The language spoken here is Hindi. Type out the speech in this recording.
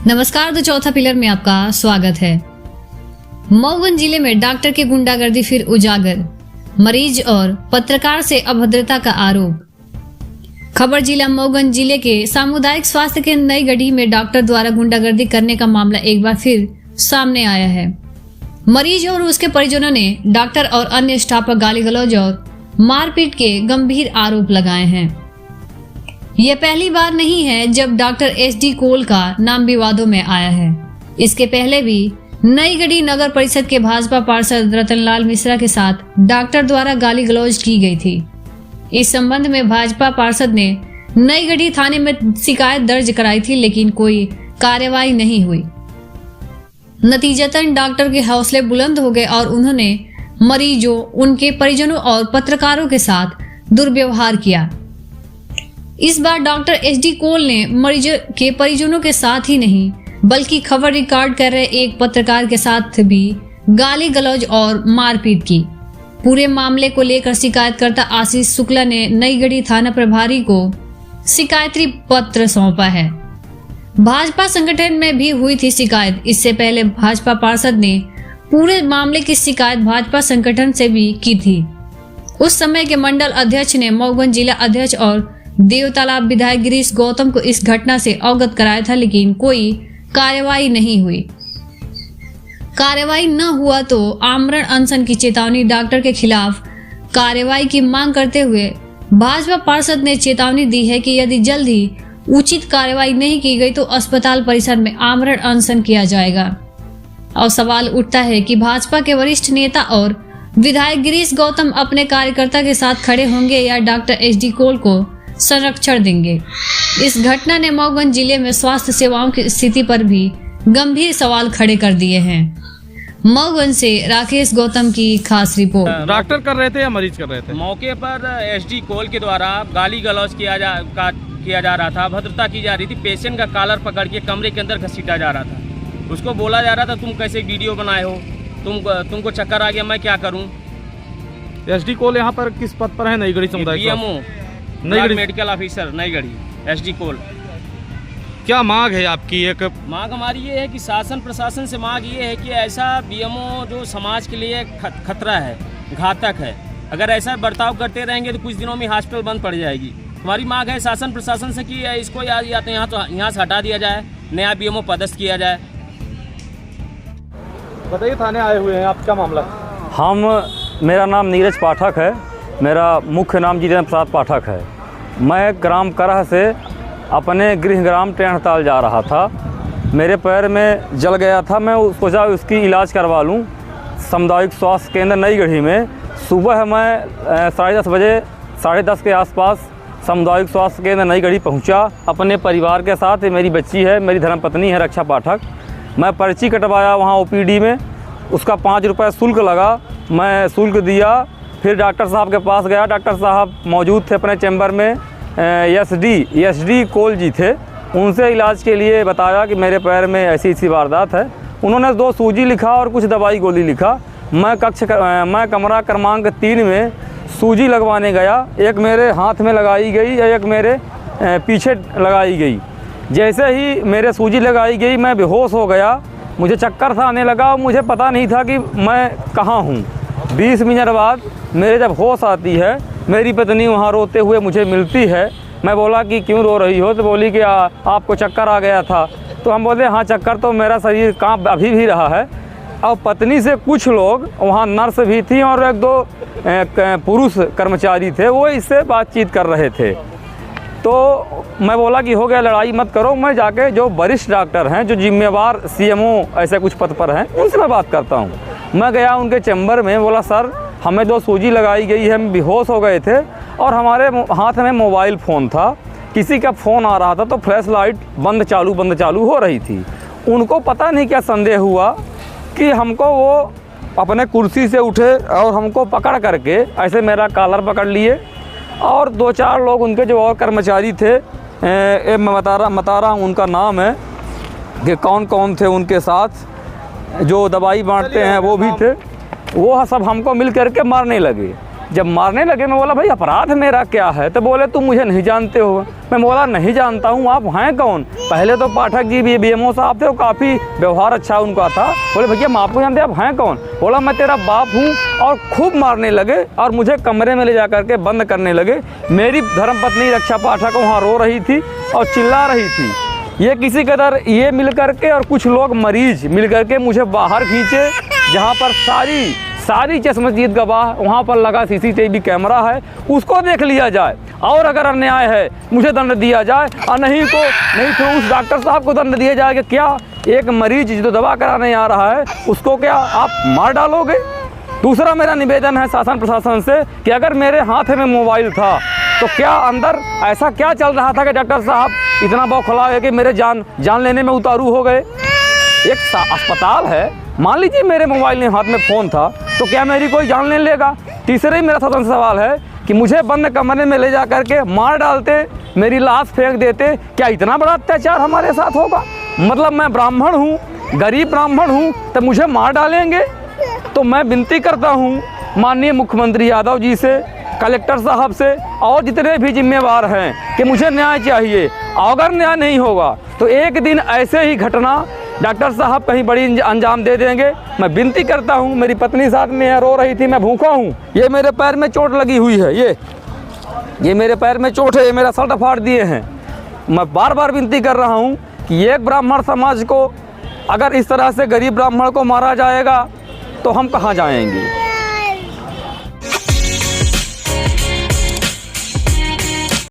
नमस्कार। तो चौथा पिलर में आपका स्वागत है। मऊगंज जिले में डॉक्टर की गुंडागर्दी फिर उजागर, मरीज और पत्रकार से अभद्रता का आरोप। खबर जिला मऊगंज जिले के सामुदायिक स्वास्थ्य केंद्र नई गढ़ी में डॉक्टर द्वारा गुंडागर्दी करने का मामला एक बार फिर सामने आया है। मरीज और उसके परिजनों ने डॉक्टर और अन्य स्टाफ पर गाली गलौज और मारपीट के गंभीर आरोप लगाए हैं। यह पहली बार नहीं है जब डॉक्टर SD कोल का नाम विवादों में आया है। इसके पहले भी नई गढ़ी नगर परिषद के भाजपा पार्षद रतनलाल मिश्रा के साथ डॉक्टर द्वारा गाली गलौज की गई थी। इस संबंध में भाजपा पार्षद ने नई गढ़ी थाने में शिकायत दर्ज कराई थी, लेकिन कोई कार्रवाई नहीं हुई। नतीजतन डॉक्टर के हौसले बुलंद हो गए और उन्होंने मरीजों, उनके परिजनों और पत्रकारों के साथ दुर्व्यवहार किया। इस बार डॉक्टर SD कोल ने मरीजों के परिजनों के साथ ही नहीं बल्कि खबर रिकॉर्ड कर रहे एक पत्रकार के साथ भी गाली गलौज और मारपीट की। पूरे मामले को लेकर शिकायतकर्ता आशीष शुक्ला ने नई गढ़ी थाना प्रभारी को शिकायती पत्र सौंपा है। भाजपा संगठन में भी हुई थी शिकायत। इससे पहले भाजपा पार्षद ने पूरे मामले की शिकायत भाजपा संगठन से भी की थी। उस समय के मंडल अध्यक्ष ने मऊगंज जिला अध्यक्ष और देवतालाब विधायक गिरीश गौतम को इस घटना से अवगत कराया था, लेकिन कोई कार्रवाई नहीं हुई। कार्रवाई न हुआ तो आमरण अनशन की चेतावनी। डॉक्टर के खिलाफ कार्रवाई की मांग करते हुए भाजपा पार्षद ने चेतावनी दी है कि यदि जल्द ही उचित कार्रवाई नहीं की गई तो अस्पताल परिसर में आमरण अनशन किया जाएगा। और सवाल उठता है कि भाजपा के वरिष्ठ नेता और विधायक गिरीश गौतम अपने कार्यकर्ता के साथ खड़े होंगे या डॉक्टर SD कोल को संरक्षण देंगे। इस घटना ने मऊगंज जिले में स्वास्थ्य सेवाओं की स्थिति पर भी गंभीर सवाल खड़े कर दिए हैं। मऊगंज से राकेश गौतम की खास रिपोर्ट। डॉक्टर कर रहे थे या मरीज कर रहे थे? मौके पर SD कोल के द्वारा गाली गलौज किया जा रहा था, भद्रता की जा रही थी। पेशेंट का कॉलर पकड़ के कमरे के अंदर घसीटा जा रहा था। उसको बोला जा रहा था तुम कैसे वीडियो बनाए हो, तुमको चक्कर आ गया, मैं क्या करूं। SD कोल यहाँ पर किस पद पर है? नई गढ़ी समुदाय BMO मेडिकल ऑफिसर नई गढ़ी SD कोल। क्या मांग है आपकी? एक मांग हमारी ये है कि शासन प्रशासन से मांग ये है कि ऐसा BMO जो समाज के लिए खतरा है, घातक है, अगर ऐसा बर्ताव करते रहेंगे तो कुछ दिनों में हॉस्पिटल बंद पड़ जाएगी। हमारी मांग है शासन प्रशासन से कि इसको या तो यहाँ से हटा दिया जाए, नया BMO पदस्थ किया जाए। बताइए, थाने आए हुए हैं आप, क्या मामला? मेरा नाम नीरज पाठक है। मेरा मुख्य नाम जितेंद्र प्रसाद पाठक है। मैं ग्राम करह से अपने गृह ग्राम टेढ़ताल जा रहा था। मेरे पैर में जल गया था। मैं सोचा उसकी इलाज करवा लूं। सामुदायिक स्वास्थ्य केंद्र नई गढ़ी में सुबह मैं 10:30 बजे, 10:30 के आसपास सामुदायिक स्वास्थ्य केंद्र नई गढ़ी पहुंचा अपने परिवार के साथ। मेरी बच्ची है, मेरी धर्मपत्नी है रक्षा पाठक। मैं पर्ची कटवाया वहाँ OPD में। उसका 5 रुपये शुल्क लगा। मैं शुल्क दिया, फिर डॉक्टर साहब के पास गया। डॉक्टर साहब मौजूद थे अपने चैम्बर में। SD कोल जी थे। उनसे इलाज के लिए बताया कि मेरे पैर में ऐसी वारदात है। उन्होंने 2 सूजी लिखा और कुछ दवाई गोली लिखा। मैं कमरा क्रमांक 3 में सूजी लगवाने गया। एक मेरे हाथ में लगाई गई, एक मेरे पीछे लगाई गई। जैसे ही मेरे सूजी लगाई गई मैं बेहोश हो गया। मुझे चक्कर सा आने लगा और मुझे पता नहीं था कि मैं कहाँ हूँ। 20 मिनट बाद मेरे जब होश आती है, मेरी पत्नी वहाँ रोते हुए मुझे मिलती है। मैं बोला कि क्यों रो रही हो? तो बोली कि आपको चक्कर आ गया था। तो हम बोले हाँ, चक्कर तो मेरा शरीर कांप अभी भी रहा है। और पत्नी से कुछ लोग, वहाँ नर्स भी थी और 1-2 पुरुष कर्मचारी थे, वो इससे बातचीत कर रहे थे। तो मैं बोला कि हो गया, लड़ाई मत करो। मैं जाके जो वरिष्ठ डॉक्टर हैं, जो जिम्मेवार CMO ऐसे कुछ पद पर हैं, उनसे मैं बात करता हूँ। मैं गया उनके चैम्बर में। बोला सर, हमें 2 सूजी लगाई गई है, हम बेहोश हो गए थे और हमारे हाथ में मोबाइल फ़ोन था। किसी का फ़ोन आ रहा था तो फ्लैश लाइट बंद चालू हो रही थी। उनको पता नहीं क्या संदेह हुआ कि हमको वो अपने कुर्सी से उठे और हमको पकड़ करके ऐसे मेरा कॉलर पकड़ लिए। और 2-4 लोग उनके जो और कर्मचारी थे, मैं बता रहा हूँ उनका नाम है कि कौन कौन थे उनके साथ, जो दवाई बांटते हैं वो भी थे। वो सब हमको मिल करके मारने लगे। जब मारने लगे मैं बोला भाई अपराध मेरा क्या है? तो बोले तुम मुझे नहीं जानते हो। मैं बोला नहीं जानता हूँ, आप हैं कौन? पहले तो पाठक जी BMO साहब थे, वो काफ़ी व्यवहार अच्छा उनका था। बोले भैया हम आपको जानते, आप हैं कौन? बोला मैं तेरा बाप हूँ। और खूब मारने लगे और मुझे कमरे में ले जा करके बंद करने लगे। मेरी धर्मपत्नी रक्षा पाठक वहाँ रो रही थी और चिल्ला रही थी। ये किसी कदर ये मिल करके और कुछ लोग मरीज मिल करके मुझे बाहर खींचे, जहाँ पर सारी चश्मदीद गवाह वहाँ पर लगा CCTV कैमरा है, उसको देख लिया जाए और अगर अन्याय है मुझे दंड दिया जाए और नहीं तो उस डॉक्टर साहब को दंड दिया जाए कि क्या एक मरीज जो दवा कराने आ रहा है उसको क्या आप मार डालोगे? दूसरा मेरा निवेदन है शासन प्रशासन से कि अगर मेरे हाथ में मोबाइल था तो क्या अंदर ऐसा क्या चल रहा था कि डॉक्टर साहब इतना बौखला है कि मेरे जान लेने में उतारू हो गए? एक अस्पताल है, मान लीजिए मेरे मोबाइल में हाथ में फ़ोन था तो क्या मेरी कोई जान ले लेगा? तीसरा ही मेरा शासन सवाल है कि मुझे बंद कमरे में ले जा करके मार डालते, मेरी लाश फेंक देते, क्या इतना बड़ा अत्याचार हमारे साथ होगा? मतलब मैं ब्राह्मण हूँ, गरीब ब्राह्मण हूँ, तो मुझे मार डालेंगे? तो मैं विनती करता हूँ माननीय मुख्यमंत्री यादव जी से, कलेक्टर साहब से और जितने भी जिम्मेवार हैं कि मुझे न्याय चाहिए। अगर न्याय नहीं होगा तो एक दिन ऐसे ही घटना डॉक्टर साहब कहीं बड़ी अंजाम दे देंगे। मैं विनती करता हूँ, मेरी पत्नी साथ में है, रो रही थी, मैं भूखा हूँ, ये मेरे पैर में चोट लगी हुई है, ये मेरे पैर में चोट है, ये मेरा शर्ट फाड़ दिए हैं। मैं बार बार विनती कर रहा हूँ कि एक ब्राह्मण समाज को अगर इस तरह से गरीब ब्राह्मण को मारा जाएगा तो हम कहाँ जाएंगे?